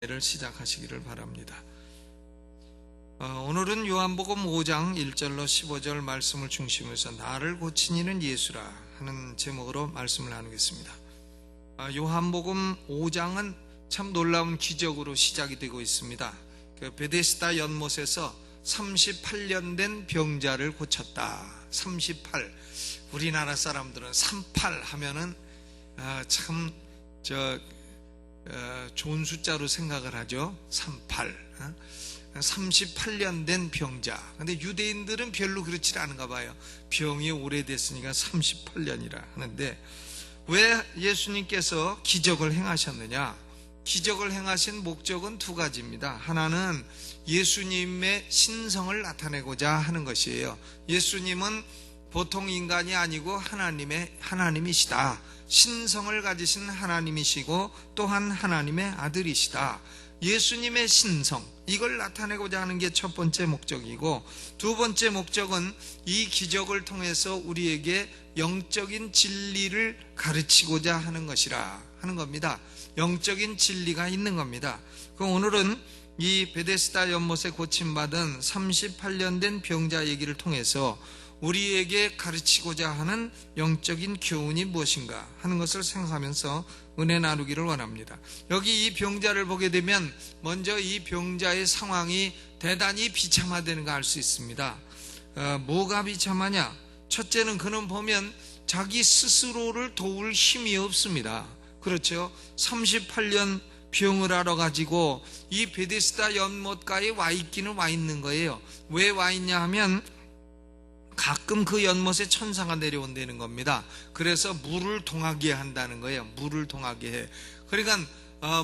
를 시작하시기를 바랍니다. 오늘은 요한복음 5장 1절로 15절 말씀을 중심으로 나를 고친 이는 예수라 하는 제목으로 말씀을 나누겠습니다. 요한복음 5장은 참 놀라운 기적으로 시작이 되고 있습니다. 베데스다 연못에서 38년 된 병자를 고쳤다. 38. 우리나라 사람들은 38 하면은 참 좋은 숫자로 생각을 하죠. 38. 38년 된 병자. 근데 유대인들은 별로 그렇지 않은가 봐요. 병이 오래됐으니까 38년이라 하는데, 왜 예수님께서 기적을 행하셨느냐? 기적을 행하신 목적은 두 가지입니다. 하나는 예수님의 신성을 나타내고자 하는 것이에요. 예수님은 보통 인간이 아니고 하나님이시다. 신성을 가지신 하나님이시고 또한 하나님의 아들이시다. 예수님의 신성, 이걸 나타내고자 하는 게 첫 번째 목적이고, 두 번째 목적은 이 기적을 통해서 우리에게 영적인 진리를 가르치고자 하는 것이라 하는 겁니다. 영적인 진리가 있는 겁니다. 오늘은 이 베데스다 연못에 고침받은 38년 된 병자 얘기를 통해서 우리에게 가르치고자 하는 영적인 교훈이 무엇인가 하는 것을 생각하면서 은혜 나누기를 원합니다. 여기 이 병자를 보게 되면 먼저 이 병자의 상황이 대단히 비참하다는 걸 알 수 있습니다. 뭐가 비참하냐? 첫째는 그는 보면 자기 스스로를 도울 힘이 없습니다. 그렇죠? 38년 병을 하러 가지고 이 베데스다 연못가에 와 있기는 와 있는 거예요. 왜 와 있냐 하면 가끔 그 연못에 천사가 내려온다는 겁니다. 그래서 물을 동하게 한다는 거예요. 물을 동하게 해. 그러니까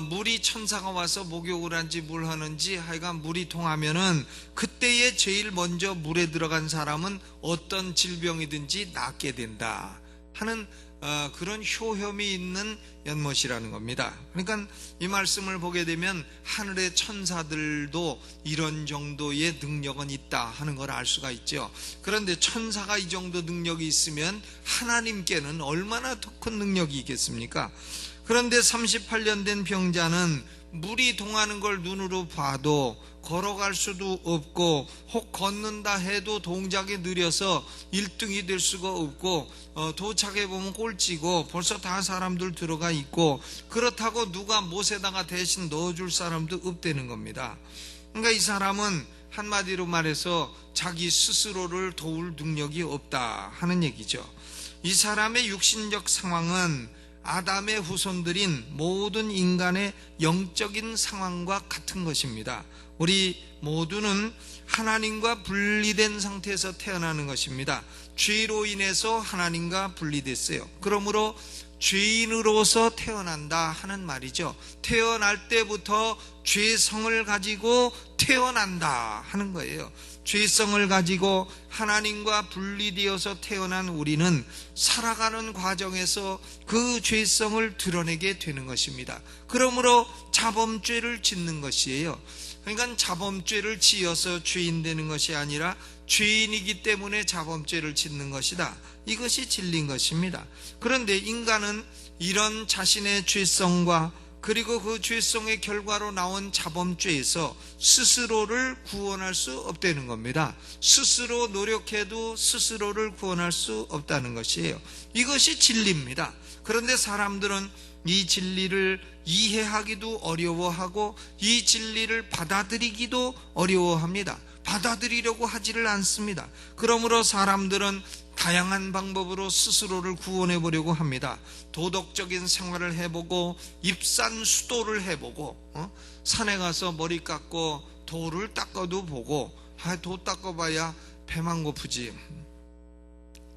물이 천사가 와서 목욕을 한지 뭘 하는지 하여간 물이 동하면은 그때에 제일 먼저 물에 들어간 사람은 어떤 질병이든지 낫게 된다 하는 그런 효험이 있는 연못이라는 겁니다. 그러니까 이 말씀을 보게 되면 하늘의 천사들도 이런 정도의 능력은 있다 하는 걸 알 수가 있죠. 그런데 천사가 이 정도 능력이 있으면 하나님께는 얼마나 더 큰 능력이 있겠습니까? 그런데 38년 된 병자는 물이 동하는 걸 눈으로 봐도 걸어갈 수도 없고, 혹 걷는다 해도 동작이 느려서 1등이 될 수가 없고, 도착해 보면 꼴찌고 벌써 다 사람들 들어가 있고, 그렇다고 누가 못에다가 대신 넣어줄 사람도 없다는 겁니다. 그러니까 이 사람은 한마디로 말해서 자기 스스로를 도울 능력이 없다 하는 얘기죠. 이 사람의 육신적 상황은 아담의 후손들인 모든 인간의 영적인 상황과 같은 것입니다. 우리 모두는 하나님과 분리된 상태에서 태어나는 것입니다. 죄로 인해서 하나님과 분리됐어요. 그러므로 죄인으로서 태어난다 하는 말이죠. 태어날 때부터 죄성을 가지고 태어난다 하는 거예요. 죄성을 가지고 하나님과 분리되어서 태어난 우리는 살아가는 과정에서 그 죄성을 드러내게 되는 것입니다. 그러므로 자범죄를 짓는 것이에요. 그러니까 자범죄를 지어서 죄인 되는 것이 아니라 죄인이기 때문에 자범죄를 짓는 것이다. 이것이 진리인 것입니다. 그런데 인간은 이런 자신의 죄성과 그리고 그 죄성의 결과로 나온 자범죄에서 스스로를 구원할 수 없다는 겁니다. 스스로 노력해도 스스로를 구원할 수 없다는 것이에요. 이것이 진리입니다. 그런데 사람들은 이 진리를 이해하기도 어려워하고 이 진리를 받아들이기도 어려워합니다. 받아들이려고 하지를 않습니다. 그러므로 사람들은 다양한 방법으로 스스로를 구원해 보려고 합니다. 도덕적인 생활을 해보고, 입산 수도를 해보고, 산에 가서 머리 깎고 돌을 닦아도 보고, 도 닦아봐야 배만 고프지.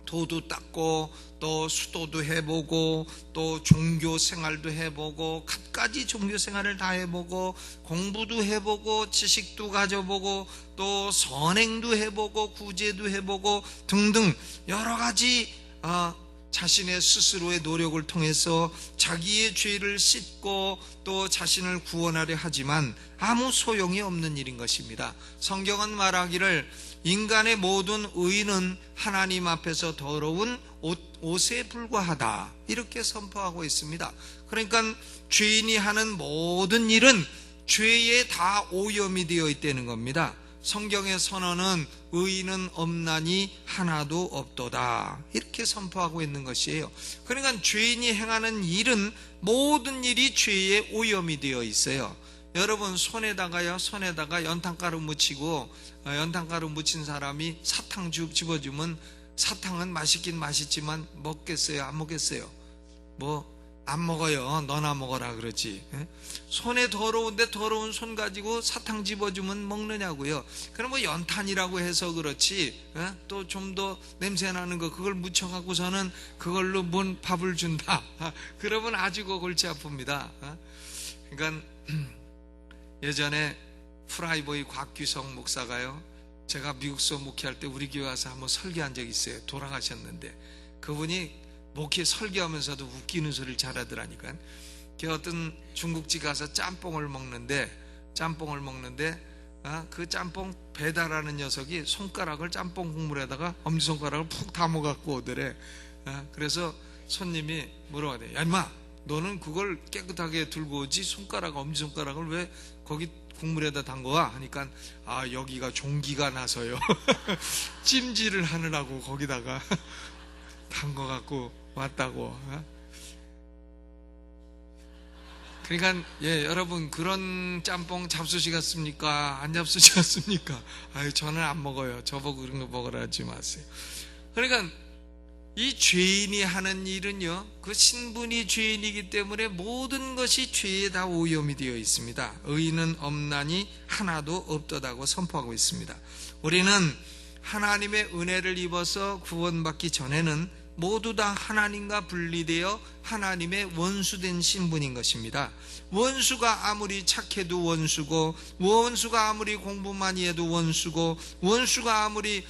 도도 닦고 또 수도도 해보고 또 종교 생활도 해보고 갖가지 종교 생활을 다 해보고 공부도 해보고 지식도 가져보고 또 선행도 해보고 구제도 해보고 등등 여러 가지 자신의 스스로의 노력을 통해서 자기의 죄를 씻고 또 자신을 구원하려 하지만 아무 소용이 없는 일인 것입니다. 성경은 말하기를 인간의 모든 의는 하나님 앞에서 더러운 옷에 불과하다 이렇게 선포하고 있습니다. 그러니까 죄인이 하는 모든 일은 죄에 다 오염이 되어 있다는 겁니다. 성경의 선언은 의인은 없나니 하나도 없도다, 이렇게 선포하고 있는 것이에요. 그러니까 죄인이 행하는 일은 모든 일이 죄에 오염이 되어 있어요. 여러분, 손에다가 연탄가루 묻히고 연탄가루 묻힌 사람이 사탕 집어주면 사탕은 맛있긴 맛있지만 먹겠어요? 안 먹겠어요? 안 먹어요. 너나 먹어라 그러지. 손에 더러운데 더러운 손 가지고 사탕 집어주면 먹느냐고요. 그럼 연탄이라고 해서 그렇지, 또 좀 더 냄새나는 거 그걸 묻혀갖고서는 그걸로 뭔 밥을 준다, 그러면 아주 골치 아픕니다. 그러니까 예전에 프라이보이 곽규성 목사가요, 제가 미국서 목회할 때 우리 교회 와서 한번 설교한 적이 있어요. 돌아가셨는데 그분이 목회 설교하면서도 웃기는 소리를 잘하더라니까. 어떤 중국집 가서 짬뽕을 먹는데 그 짬뽕 배달하는 녀석이 손가락을 짬뽕 국물에다가 엄지손가락을 푹 담아갖고 오더래. 그래서 손님이 뭐라고 하대? 야 인마, 너는 그걸 깨끗하게 들고 오지 엄지손가락을 왜 거기 국물에다 담궈와? 하니까 여기가 종기가 나서요. 찜질을 하느라고 거기다가 담궈갖고 왔다고. 그러니까 여러분, 그런 짬뽕 잡수시겠습니까? 안 잡수시겠습니까? 저는 안 먹어요. 저보고 그런 거 먹으라 하지 마세요. 그러니까 이 죄인이 하는 일은요, 그 신분이 죄인이기 때문에 모든 것이 죄에 다 오염이 되어 있습니다. 의인은 없나니 하나도 없도다고 선포하고 있습니다. 우리는 하나님의 은혜를 입어서 구원받기 전에는 모두 다 하나님과 분리되어 하나님의 원수된 신분인 것입니다. 원수가 아무리 착해도 원수고, 원수가 아무리 공부 많이 해도 원수고, 원수가 아무리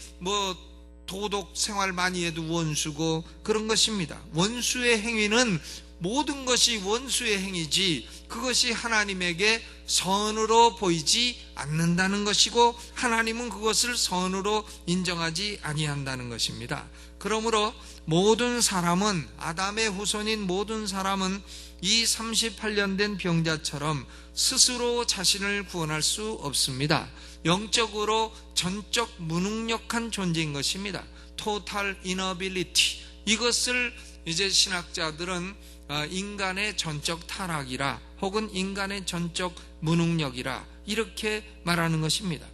도덕 생활 많이 해도 원수고, 그런 것입니다. 원수의 행위는 모든 것이 원수의 행위지 그것이 하나님에게 선으로 보이지 않는다는 것이고, 하나님은 그것을 선으로 인정하지 아니한다는 것입니다. 그러므로 모든 사람은, 아담의 후손인 모든 사람은 이 38년 된 병자처럼 스스로 자신을 구원할 수 없습니다. 영적으로 전적 무능력한 존재인 것입니다. Total inability. 이것을 이제 신학자들은 인간의 전적 타락이라, 혹은 인간의 전적 무능력이라 이렇게 말하는 것입니다.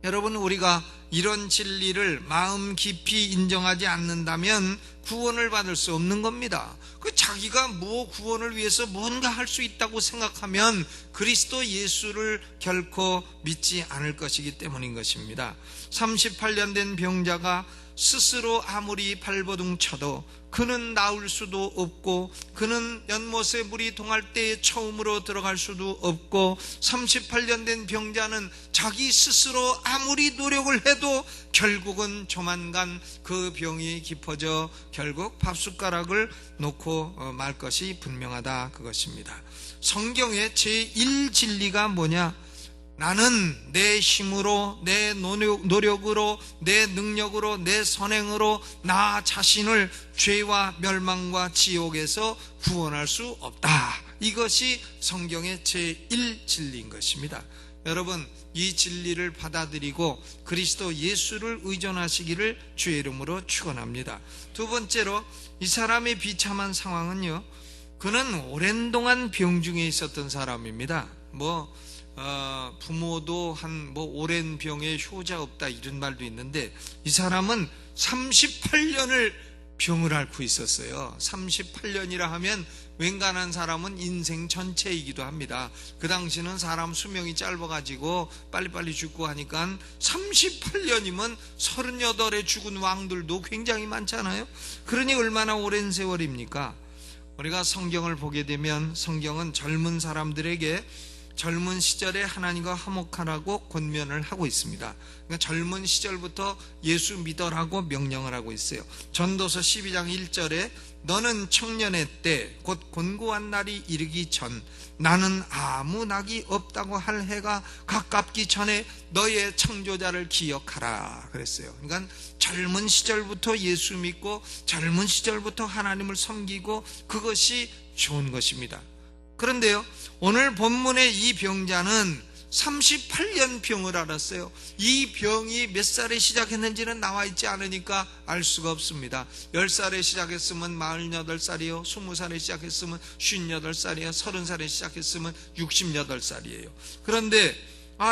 여러분, 우리가 이런 진리를 마음 깊이 인정하지 않는다면 구원을 받을 수 없는 겁니다. 자기가 구원을 위해서 뭔가 할 수 있다고 생각하면 그리스도 예수를 결코 믿지 않을 것이기 때문인 것입니다. 38년 된 병자가 스스로 아무리 발버둥 쳐도 그는 나올 수도 없고, 그는 연못에 물이 동할 때에 처음으로 들어갈 수도 없고, 38년 된 병자는 자기 스스로 아무리 노력을 해도 결국은 조만간 그 병이 깊어져 결국 밥숟가락을 놓고 말 것이 분명하다, 그것입니다. 성경의 제1진리가 뭐냐? 나는 내 힘으로, 내 노력으로, 내 능력으로, 내 선행으로 나 자신을 죄와 멸망과 지옥에서 구원할 수 없다. 이것이 성경의 제1진리인 것입니다. 여러분, 이 진리를 받아들이고 그리스도 예수를 의존하시기를 주의 이름으로 축원합니다. 두 번째로, 이 사람의 비참한 상황은요, 그는 오랜 동안 병중에 있었던 사람입니다. 부모도 오랜 병에 효자 없다 이런 말도 있는데, 이 사람은 38년을 병을 앓고 있었어요. 38년이라 하면 웬간한 사람은 인생 전체이기도 합니다. 그 당시는 사람 수명이 짧아가지고 빨리빨리 죽고 하니까 38년이면 38에 죽은 왕들도 굉장히 많잖아요. 그러니 얼마나 오랜 세월입니까? 우리가 성경을 보게 되면 성경은 젊은 사람들에게 젊은 시절에 하나님과 화목하라고 권면을 하고 있습니다. 그러니까 젊은 시절부터 예수 믿어라고 명령을 하고 있어요. 전도서 12장 1절에 너는 청년의 때 곧 곤고한 날이 이르기 전, 나는 아무 낙이 없다고 할 해가 가깝기 전에 너의 창조자를 기억하라 그랬어요. 그러니까 젊은 시절부터 예수 믿고 젊은 시절부터 하나님을 섬기고, 그것이 좋은 것입니다. 그런데요, 오늘 본문의 이 병자는 38년 병을 앓았어요. 이 병이 몇 살에 시작했는지는 나와 있지 않으니까 알 수가 없습니다. 10살에 시작했으면 48살이요, 20살에 시작했으면 58살이요, 30살에 시작했으면 68살이에요. 그런데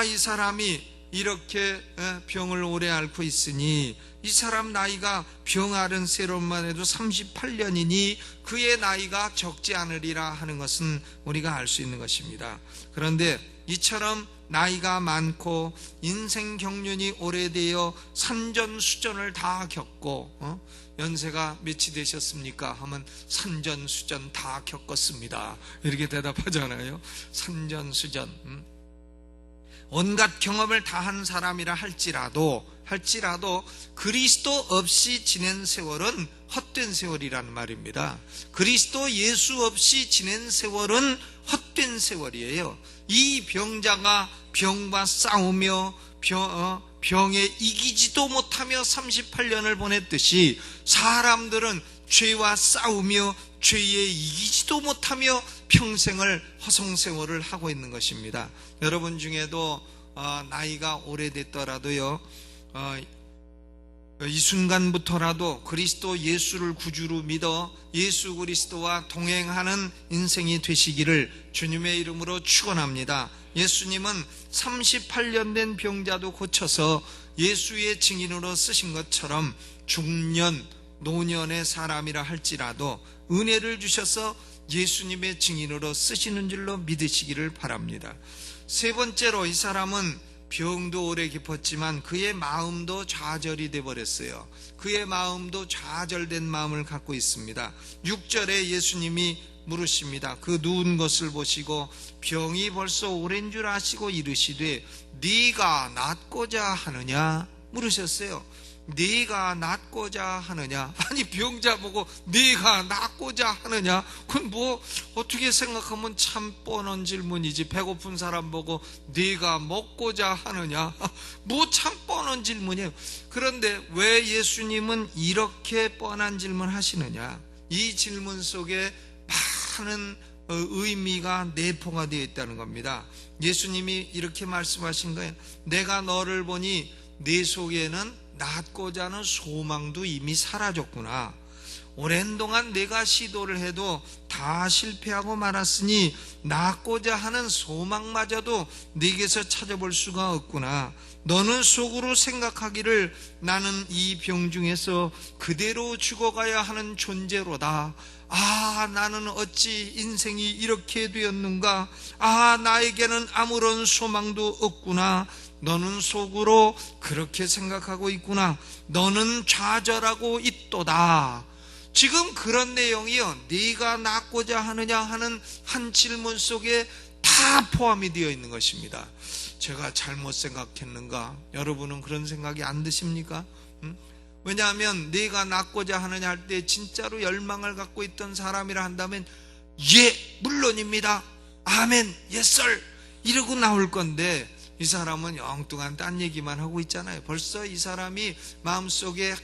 이 사람이 이렇게 병을 오래 앓고 있으니 이 사람 나이가 병 앓은 세로만 해도 38년이니 그의 나이가 적지 않으리라 하는 것은 우리가 알 수 있는 것입니다. 그런데 이처럼 나이가 많고 인생 경륜이 오래되어 산전수전을 다 겪고 연세가 몇이 되셨습니까? 하면 산전수전 다 겪었습니다. 이렇게 대답하잖아요. 산전수전. 온갖 경험을 다 한 사람이라 할지라도 그리스도 없이 지낸 세월은 헛된 세월이라는 말입니다. 그리스도 예수 없이 지낸 세월은 헛된 세월이에요. 이 병자가 병과 싸우며 병에 이기지도 못하며 38년을 보냈듯이 사람들은 죄와 싸우며 죄에 이기지도 못하며 평생을 허송세월을 하고 있는 것입니다. 여러분 중에도 나이가 오래됐더라도요, 이 순간부터라도 그리스도 예수를 구주로 믿어 예수 그리스도와 동행하는 인생이 되시기를 주님의 이름으로 축원합니다. 예수님은 38년 된 병자도 고쳐서 예수의 증인으로 쓰신 것처럼 중년, 노년의 사람이라 할지라도 은혜를 주셔서 예수님의 증인으로 쓰시는 줄로 믿으시기를 바랍니다. 세 번째로, 이 사람은 병도 오래 깊었지만 그의 마음도 좌절이 되어버렸어요. 그의 마음도 좌절된 마음을 갖고 있습니다. 6절에 예수님이 물으십니다. 그 누운 것을 보시고 병이 벌써 오랜 줄 아시고 이르시되 네가 낫고자 하느냐 물으셨어요. 네가 낫고자 하느냐? 아니, 병자 보고 네가 낫고자 하느냐? 그건 어떻게 생각하면 참 뻔한 질문이지. 배고픈 사람 보고 네가 먹고자 하느냐? 참 뻔한 질문이에요. 그런데 왜 예수님은 이렇게 뻔한 질문 하시느냐? 이 질문 속에 많은 의미가 내포가 되어 있다는 겁니다. 예수님이 이렇게 말씀하신 거예요. 내가 너를 보니 네 속에는 낫고자 하는 소망도 이미 사라졌구나. 오랜 동안 내가 시도를 해도 다 실패하고 말았으니 낫고자 하는 소망마저도 네게서 찾아볼 수가 없구나. 너는 속으로 생각하기를 나는 이 병 중에서 그대로 죽어가야 하는 존재로다. 나는 어찌 인생이 이렇게 되었는가. 나에게는 아무런 소망도 없구나. 너는 속으로 그렇게 생각하고 있구나. 너는 좌절하고 있도다. 지금 그런 내용이요, 네가 낫고자 하느냐 하는 한 질문 속에 다 포함이 되어 있는 것입니다. 제가 잘못 생각했는가? 여러분은 그런 생각이 안 드십니까? 왜냐하면 네가 낫고자 하느냐 할 때 진짜로 열망을 갖고 있던 사람이라 한다면 예, 물론입니다. 아멘, 예썰 이러고 나올 건데, 이 사람은 엉뚱한 딴 얘기만 하고 있잖아요. 벌써 이 사람이 마음속에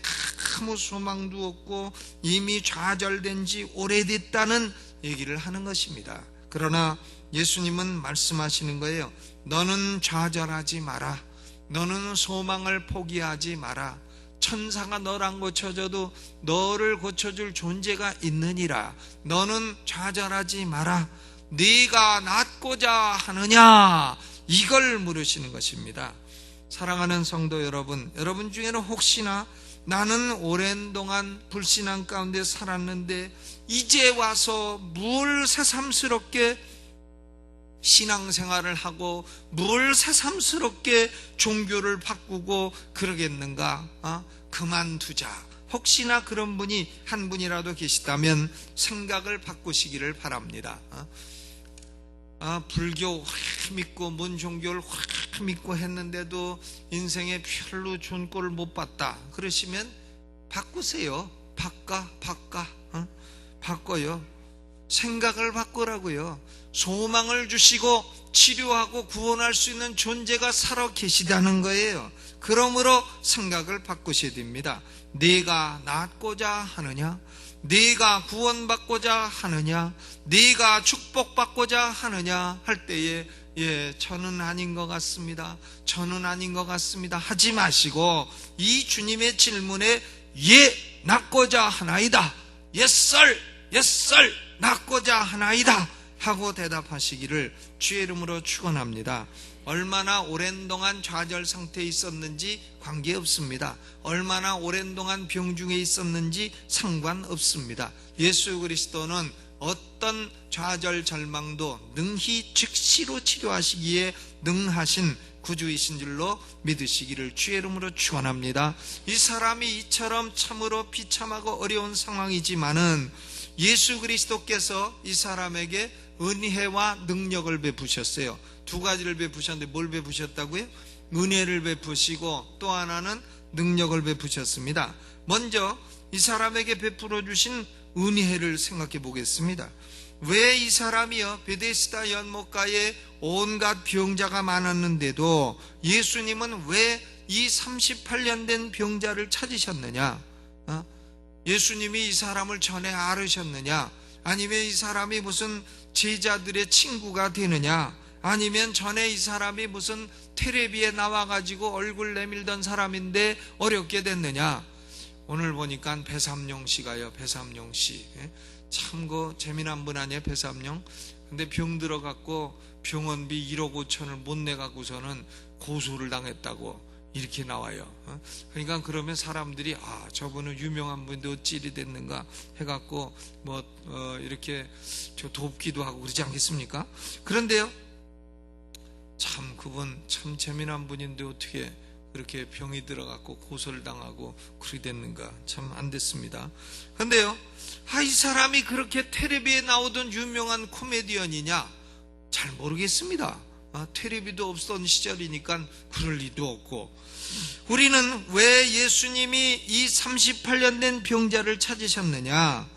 아무 소망도 없고 이미 좌절된 지 오래됐다는 얘기를 하는 것입니다. 그러나 예수님은 말씀하시는 거예요. 너는 좌절하지 마라. 너는 소망을 포기하지 마라. 천사가 너를 안 고쳐줘도 너를 고쳐줄 존재가 있느니라. 너는 좌절하지 마라. 네가 낫고자 하느냐? 이걸 물으시는 것입니다. 사랑하는 성도 여러분, 여러분 중에는 혹시나 나는 오랜 동안 불신앙 가운데 살았는데 이제 와서 뭘 새삼스럽게 신앙생활을 하고 뭘 새삼스럽게 종교를 바꾸고 그러겠는가? 그만두자. 혹시나 그런 분이 한 분이라도 계시다면 생각을 바꾸시기를 바랍니다. 불교 확 믿고 뭔 종교를 확 믿고 했는데도 인생에 별로 좋은 꼴을 못 봤다. 그러시면 바꾸세요. 바꿔요. 생각을 바꾸라고요. 소망을 주시고 치료하고 구원할 수 있는 존재가 살아 계시다는 거예요. 그러므로 생각을 바꾸셔야 됩니다. 네가 낫고자 하느냐? 네가 구원받고자 하느냐, 네가 축복받고자 하느냐 할 때에 저는 아닌 것 같습니다, 저는 아닌 것 같습니다 하지 마시고, 이 주님의 질문에 낳고자 하나이다, yes sir 낳고자 하나이다 하고 대답하시기를 주의 이름으로 축원합니다. 얼마나 오랜 동안 좌절 상태에 있었는지 관계없습니다. 얼마나 오랜 동안 병중에 있었는지 상관없습니다. 예수 그리스도는 어떤 좌절 절망도 능히 즉시로 치료하시기에 능하신 구주이신 줄로 믿으시기를 주의 이름으로 축원합니다. 이 사람이 이처럼 참으로 비참하고 어려운 상황이지만은 예수 그리스도께서 이 사람에게 은혜와 능력을 베푸셨어요. 두 가지를 베푸셨는데 뭘 베푸셨다고요? 은혜를 베푸시고 또 하나는 능력을 베푸셨습니다. 먼저 이 사람에게 베풀어 주신 은혜를 생각해 보겠습니다. 왜 이 사람이요, 베데스다 연못가에 온갖 병자가 많았는데도 예수님은 왜 이 38년 된 병자를 찾으셨느냐? 예수님이 이 사람을 전에 알으셨느냐? 아니면 이 사람이 무슨 제자들의 친구가 되느냐? 아니면 전에 이 사람이 무슨 텔레비에 나와가지고 얼굴 내밀던 사람인데 어렵게 됐느냐? 오늘 보니까 배삼룡 씨가요, 배삼룡 씨. 참 재미난 분 아니에요, 배삼룡? 근데 병 들어갖고 병원비 1억 5천을 못 내갖고서는 고소를 당했다고 이렇게 나와요. 그러니까 그러면 사람들이 저분은 유명한 분인데 어찌 이리 됐는가 해갖고 이렇게 돕기도 하고 그러지 않겠습니까? 그런데요, 참 그분 참 재미난 분인데 어떻게 그렇게 병이 들어갖고 고소를 당하고 그렇게 됐는가, 참 안 됐습니다. 그런데요, 이 사람이 그렇게 텔레비에 나오던 유명한 코미디언이냐? 잘 모르겠습니다. 텔레비도 없던 시절이니까 그럴 리도 없고. 우리는 왜 예수님이 이 38년 된 병자를 찾으셨느냐?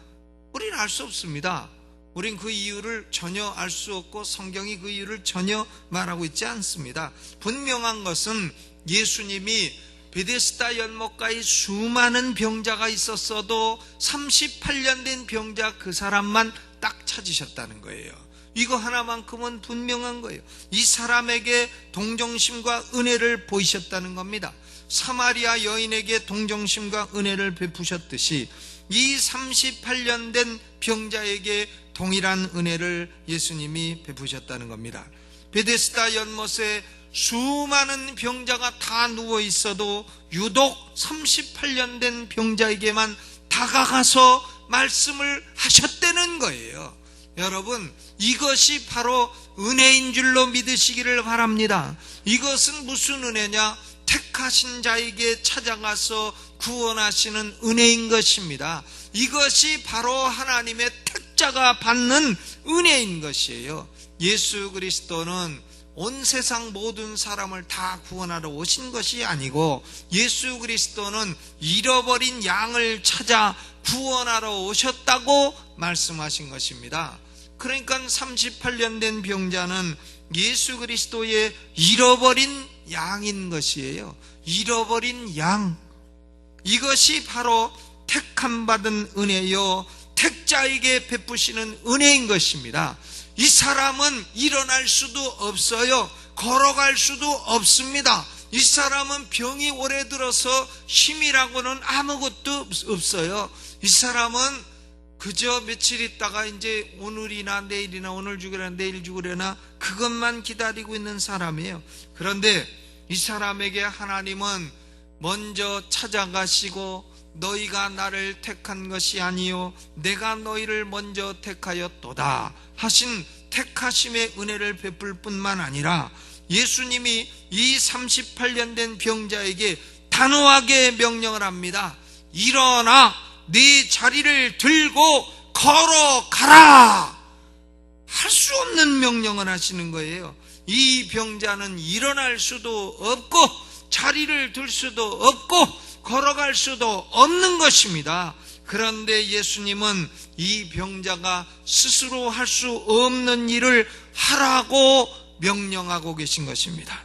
우리는 알 수 없습니다. 우린 그 이유를 전혀 알 수 없고 성경이 그 이유를 전혀 말하고 있지 않습니다. 분명한 것은 예수님이 베데스다 연못가에 수많은 병자가 있었어도 38년 된 병자 그 사람만 딱 찾으셨다는 거예요. 이거 하나만큼은 분명한 거예요. 이 사람에게 동정심과 은혜를 보이셨다는 겁니다. 사마리아 여인에게 동정심과 은혜를 베푸셨듯이 이 38년 된 병자에게 동일한 은혜를 예수님이 베푸셨다는 겁니다. 베데스다 연못에 수많은 병자가 다 누워 있어도 유독 38년 된 병자에게만 다가가서 말씀을 하셨다는 거예요. 여러분, 이것이 바로 은혜인 줄로 믿으시기를 바랍니다. 이것은 무슨 은혜냐? 택하신 자에게 찾아가서 구원하시는 은혜인 것입니다. 이것이 바로 하나님의 택자가 받는 은혜인 것이에요. 예수 그리스도는 온 세상 모든 사람을 다 구원하러 오신 것이 아니고, 예수 그리스도는 잃어버린 양을 찾아 구원하러 오셨다고 말씀하신 것입니다. 그러니까 38년 된 병자는 예수 그리스도의 잃어버린 양인 것이에요. 잃어버린 양. 이것이 바로 택함 받은 은혜요, 택자에게 베푸시는 은혜인 것입니다. 이 사람은 일어날 수도 없어요. 걸어갈 수도 없습니다. 이 사람은 병이 오래 들어서 힘이라고는 아무것도 없어요. 이 사람은 그저 며칠 있다가 이제 오늘이나 내일이나 오늘 죽으려나 내일 죽으려나 그것만 기다리고 있는 사람이에요. 그런데 이 사람에게 하나님은 먼저 찾아가시고 너희가 나를 택한 것이 아니요 내가 너희를 먼저 택하였도다 하신 택하심의 은혜를 베풀 뿐만 아니라 예수님이 이 38년 된 병자에게 단호하게 명령을 합니다. 일어나 네 자리를 들고 걸어가라. 할 수 없는 명령을 하시는 거예요. 이 병자는 일어날 수도 없고 자리를 들 수도 없고 걸어갈 수도 없는 것입니다. 그런데 예수님은 이 병자가 스스로 할 수 없는 일을 하라고 명령하고 계신 것입니다.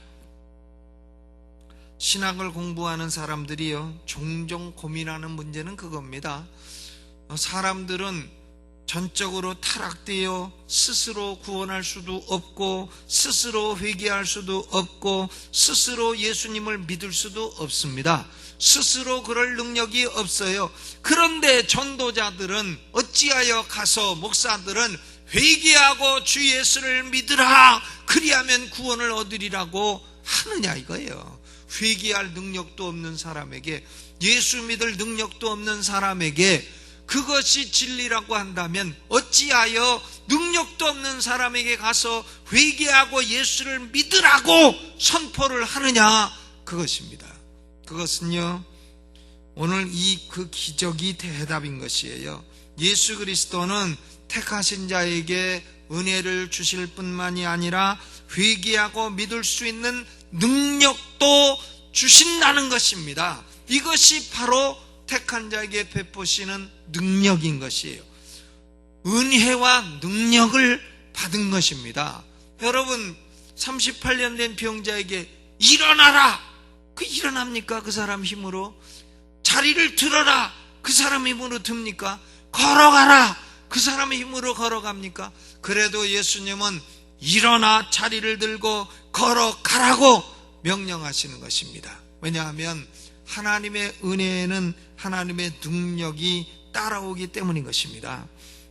신학을 공부하는 사람들이요, 종종 고민하는 문제는 그겁니다. 사람들은 전적으로 타락되어 스스로 구원할 수도 없고 스스로 회개할 수도 없고 스스로 예수님을 믿을 수도 없습니다. 스스로 그럴 능력이 없어요. 그런데 전도자들은 어찌하여 가서 목사들은 회개하고 주 예수를 믿으라, 그리하면 구원을 얻으리라고 하느냐 이거예요. 회개할 능력도 없는 사람에게, 예수 믿을 능력도 없는 사람에게 그것이 진리라고 한다면 어찌하여 능력도 없는 사람에게 가서 회개하고 예수를 믿으라고 선포를 하느냐, 그것입니다. 그것은요, 오늘 그 기적이 대답인 것이에요. 예수 그리스도는 택하신 자에게 은혜를 주실 뿐만이 아니라 회개하고 믿을 수 있는 능력도 주신다는 것입니다. 이것이 바로 택한 자에게 베푸시는 능력인 것이에요. 은혜와 능력을 받은 것입니다. 여러분, 38년 된 병자에게 일어나라, 그 일어납니까? 그 사람 힘으로? 자리를 들어라, 그 사람 힘으로 듭니까? 걸어가라, 그 사람의 힘으로 걸어갑니까? 그래도 예수님은 일어나 자리를 들고 걸어가라고 명령하시는 것입니다. 왜냐하면 하나님의 은혜에는 하나님의 능력이 따라오기 때문인 것입니다.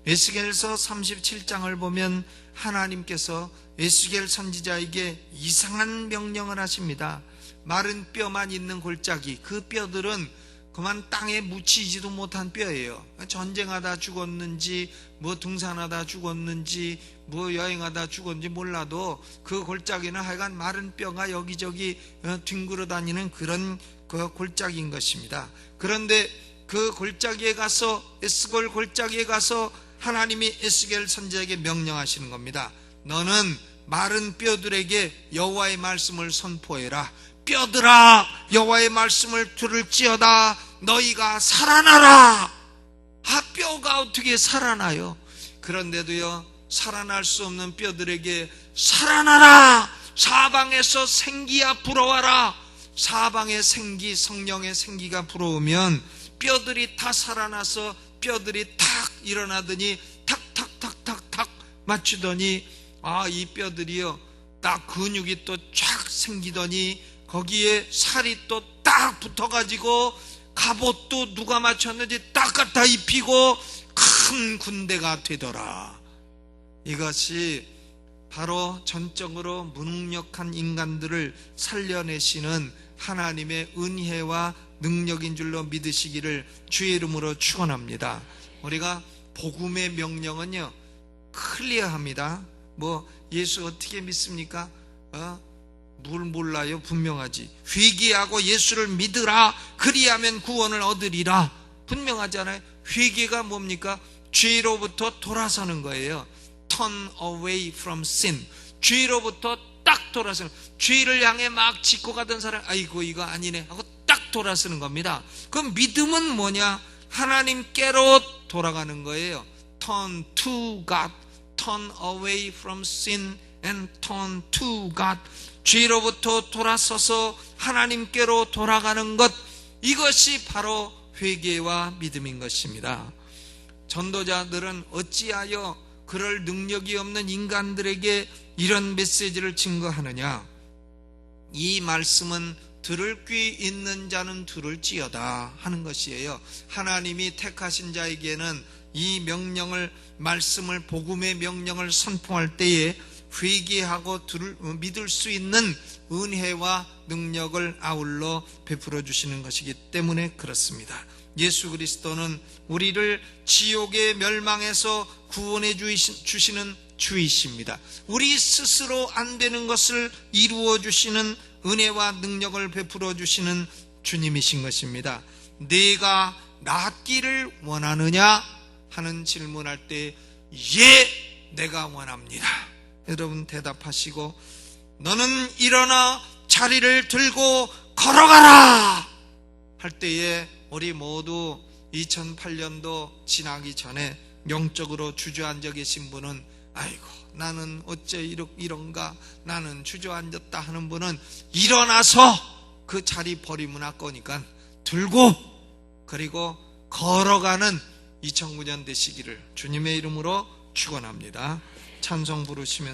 에스겔서 37장을 보면 하나님께서 에스겔 선지자에게 이상한 명령을 하십니다. 마른 뼈만 있는 골짜기, 그 뼈들은 그만 땅에 묻히지도 못한 뼈예요. 전쟁하다 죽었는지 등산하다 죽었는지 여행하다 죽었는지 몰라도 그 골짜기는 하여간 마른 뼈가 여기저기 뒹굴어 다니는 그런 그 골짜기인 것입니다. 그런데 그 골짜기에 가서, 에스겔 골짜기에 가서 하나님이 에스겔 선지자에게 명령하시는 겁니다. 너는 마른 뼈들에게 여호와의 말씀을 선포해라. 뼈들아, 여호와의 말씀을 들을지어다. 너희가 살아나라. 뼈가 어떻게 살아나요? 그런데도요, 살아날 수 없는 뼈들에게 살아나라. 사방에서 생기야 불어와라. 사방의 생기, 성령의 생기가 불어오면 뼈들이 다 살아나서 뼈들이 탁 일어나더니 탁탁탁탁탁 맞추더니 이 뼈들이요, 딱 근육이 또 쫙 생기더니 거기에 살이 또 딱 붙어가지고 갑옷도 누가 맞췄는지 딱 갖다 입히고 큰 군대가 되더라. 이것이 바로 전적으로 무능력한 인간들을 살려내시는 하나님의 은혜와 능력인 줄로 믿으시기를 주의 이름으로 축원합니다. 우리가 복음의 명령은요, 클리어합니다. 예수 어떻게 믿습니까? 뭘 몰라요? 분명하지. 회개하고 예수를 믿으라, 그리하면 구원을 얻으리라. 분명하잖아요. 회개가 뭡니까? 죄로부터 돌아서는 거예요. Turn away from sin. 죄로부터 딱 돌아서는, 죄를 향해 막 짚고 가던 사람, 아이고 이거 아니네 하고 딱 돌아서는 겁니다. 그럼 믿음은 뭐냐? 하나님께로 돌아가는 거예요. Turn to God. Turn away from sin and turn to God. 죄로부터 돌아서서 하나님께로 돌아가는 것, 이것이 바로 회개와 믿음인 것입니다. 전도자들은 어찌하여 그럴 능력이 없는 인간들에게 이런 메시지를 증거하느냐? 이 말씀은 들을 귀 있는 자는 들을지어다 하는 것이에요. 하나님이 택하신 자에게는 이 명령을, 말씀을, 복음의 명령을 선포할 때에 회개하고 믿을 수 있는 은혜와 능력을 아울러 베풀어 주시는 것이기 때문에 그렇습니다. 예수 그리스도는 우리를 지옥의 멸망에서 구원해 주시는 주이십니다. 우리 스스로 안 되는 것을 이루어 주시는 은혜와 능력을 베풀어 주시는 주님이신 것입니다. 내가 낫기를 원하느냐 하는 질문할 때 예, 내가 원합니다. 여러분 대답하시고, 너는 일어나 자리를 들고 걸어가라 할 때에 우리 모두 2008년도 지나기 전에 영적으로 주저앉아 계신 분은, 아이고 나는 어째 이런가, 나는 주저앉았다 하는 분은 일어나서 그 자리 버리면 아까우니까 들고, 그리고 걸어가는 2009년 되시기를 주님의 이름으로 축원합니다. 찬송 부르시면